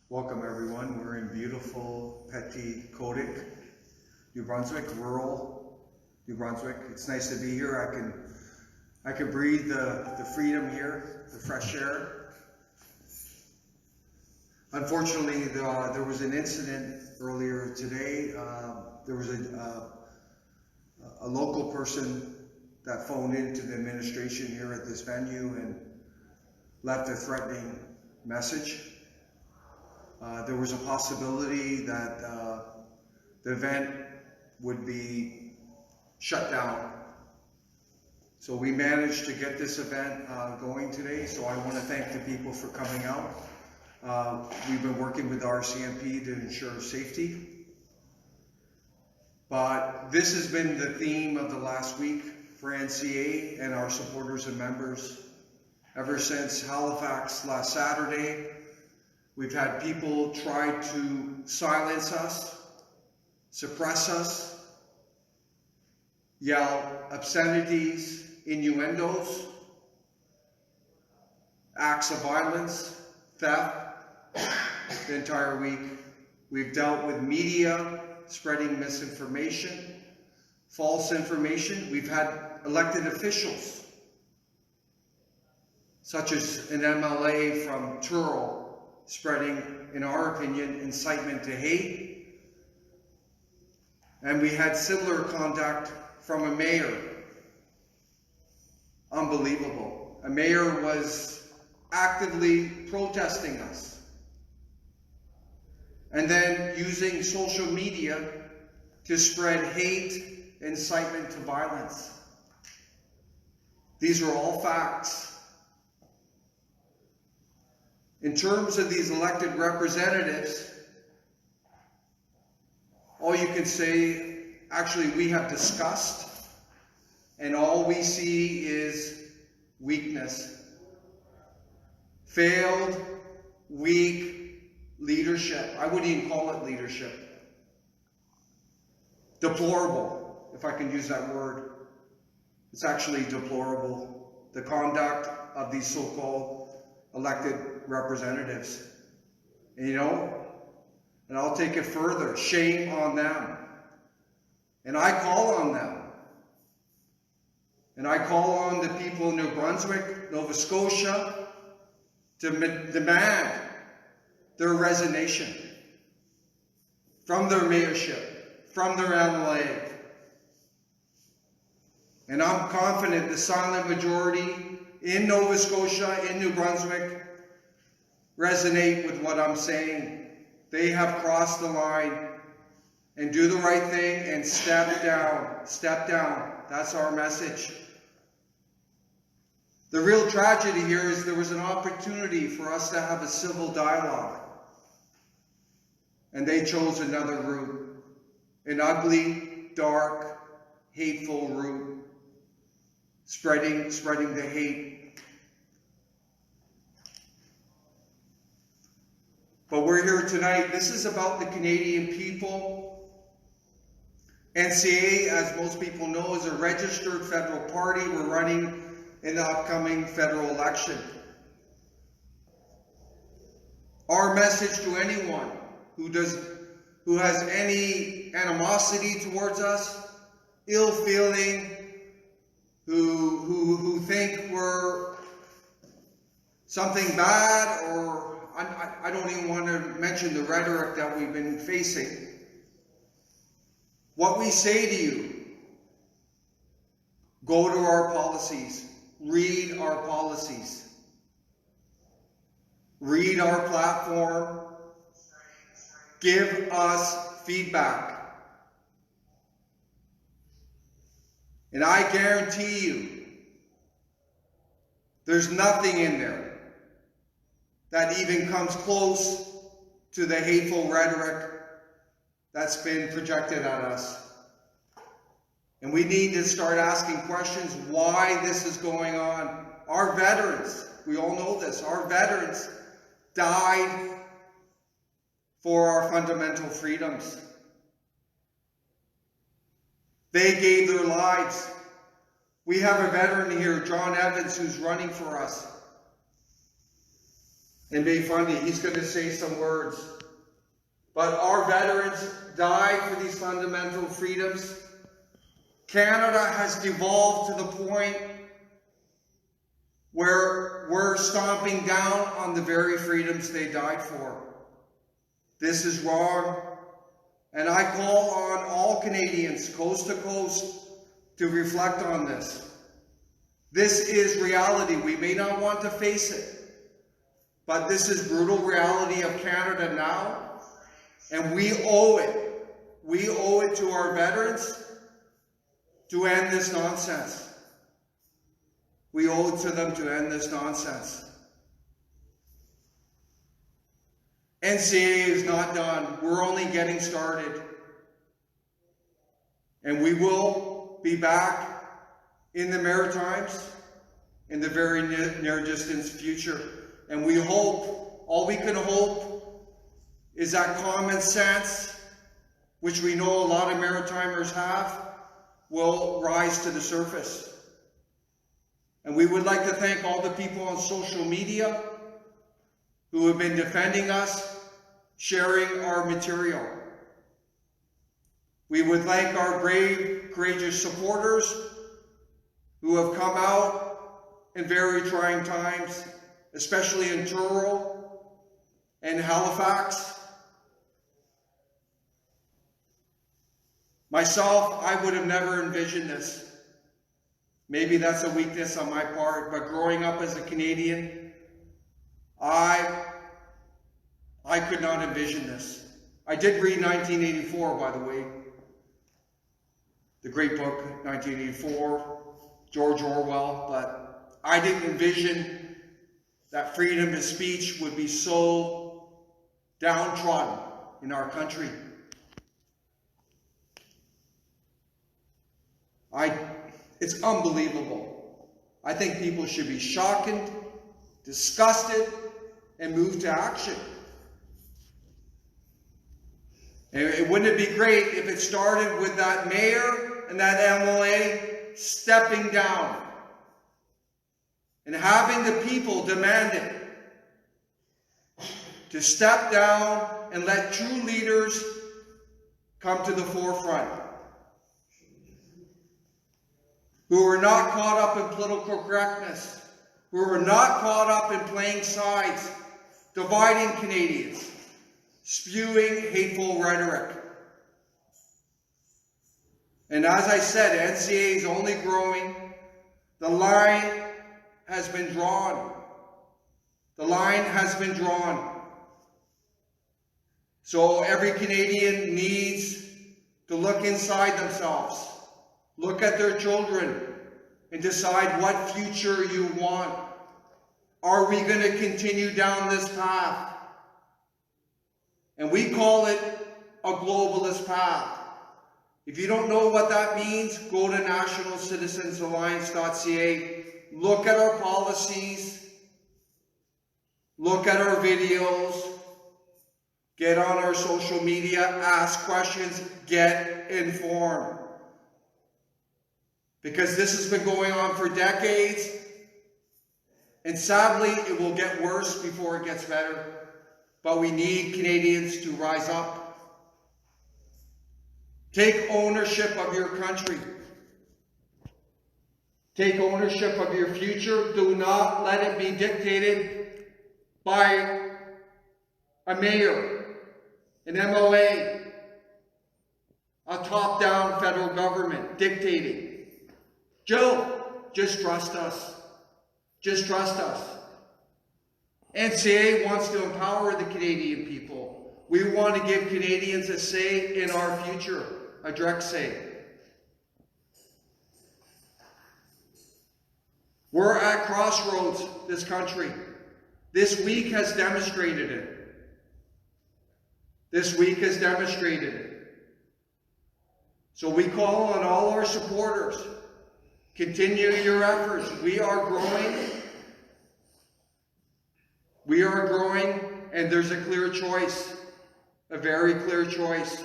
Welcome everyone. We're in beautiful Petite-Codic, New Brunswick, rural New Brunswick. It's nice to be here. I can breathe the freedom here, the fresh air. Unfortunately, there was an incident earlier today. There was a local person that phoned into the administration here at this venue and left a threatening message. There was a possibility that the event would be shut down. So we managed to get this event going today, so I want to thank the people for coming out. We've been working with RCMP to ensure safety. But this has been the theme of the last week for NCA and our supporters and members. Ever since Halifax last Saturday, we've had people try to silence us, suppress us, yell obscenities, innuendos, acts of violence, theft the entire week. We've dealt with media spreading misinformation, false information. We've had elected officials, such as an MLA from Truro, spreading, in our opinion, incitement to hate. And we had similar conduct from a mayor. Unbelievable. A mayor was actively protesting us, and then using social media to spread hate, incitement to violence. These are all facts. In terms of these elected representatives, all you can say, actually, we have discussed, and all we see is weakness. Failed, weak leadership. I wouldn't even call it leadership. Deplorable, if I can use that word. It's actually deplorable, the conduct of these so-called elected representatives. And and I'll take it further, shame on them. And I call on them. And I call on the people of New Brunswick, Nova Scotia, to demand their resignation from their mayorship, from their MLA. And I'm confident the silent majority in Nova Scotia, in New Brunswick, resonate with what I'm saying. They have crossed the line, and do the right thing and step down. Step down. That's our message. The real tragedy here is there was an opportunity for us to have a civil dialogue, and they chose another route. An ugly, dark, hateful route. Spreading the hate. But we're here tonight. This is about the Canadian people. NCA, as most people know, is a registered federal party. We're running in the upcoming federal election. Our message to anyone who has any animosity towards us, ill feeling, who think we're something bad, or I don't even want to mention the rhetoric that we've been facing. What we say to you, go to our policies, read our policies, read our platform, give us feedback. And I guarantee you, there's nothing in there that even comes close to the hateful rhetoric that's been projected at us. And we need to start asking questions why this is going on. Our veterans, we all know this, our veterans died for our fundamental freedoms. They gave their lives. We have a veteran here, John Evans, who's running for us. And Bay Fundy, he's going to say some words. But our veterans died for these fundamental freedoms. Canada has devolved to the point where we're stomping down on the very freedoms they died for. This is wrong. And I call on all Canadians, coast to coast, to reflect on this. This is reality. We may not want to face it, but this is brutal reality of Canada now, and we owe it. We owe it to our veterans to end this nonsense. We owe it to them to end this nonsense. NCA is not done. We're only getting started. And we will be back in the Maritimes in the very near distance future. And we hope, all we can hope, is that common sense, which we know a lot of Maritimers have, will rise to the surface. And we would like to thank all the people on social media who have been defending us, sharing our material. We would thank our brave, courageous supporters who have come out in very trying times, especially in Truro and Halifax. Myself, I would have never envisioned this. Maybe that's a weakness on my part, but growing up as a Canadian, I could not envision this. I did read 1984, by the way. The great book, 1984, George Orwell, but I didn't envision that freedom of speech would be so downtrodden in our country. It's unbelievable. I think people should be shocked, disgusted, and moved to action. And wouldn't it be great if it started with that mayor and that MLA stepping down and having the people demand it to step down and let true leaders come to the forefront, who are not caught up in political correctness, who are not caught up in playing sides, dividing Canadians, spewing hateful rhetoric. And as I said, NCA is only growing. The line has been drawn. The line has been drawn. So every Canadian needs to look inside themselves, look at their children, and decide what future you want. Are we going to continue down this path? And we call it a globalist path. If you don't know what that means, go to nationalcitizensalliance.ca, look at our policies, look at our videos, get on our social media, ask questions, get informed. Because this has been going on for decades, and sadly, it will get worse before it gets better. But we need Canadians to rise up. Take ownership of your country. Take ownership of your future. Do not let it be dictated by a mayor, an MLA, a top-down federal government dictating. Joe, just trust us. Just trust us. NCA wants to empower the Canadian people. We want to give Canadians a say in our future, a direct say. We're at crossroads, this country. This week has demonstrated it. This week has demonstrated it. So we call on all our supporters. Continue your efforts. We are growing. We are growing, and there's a clear choice, a very clear choice.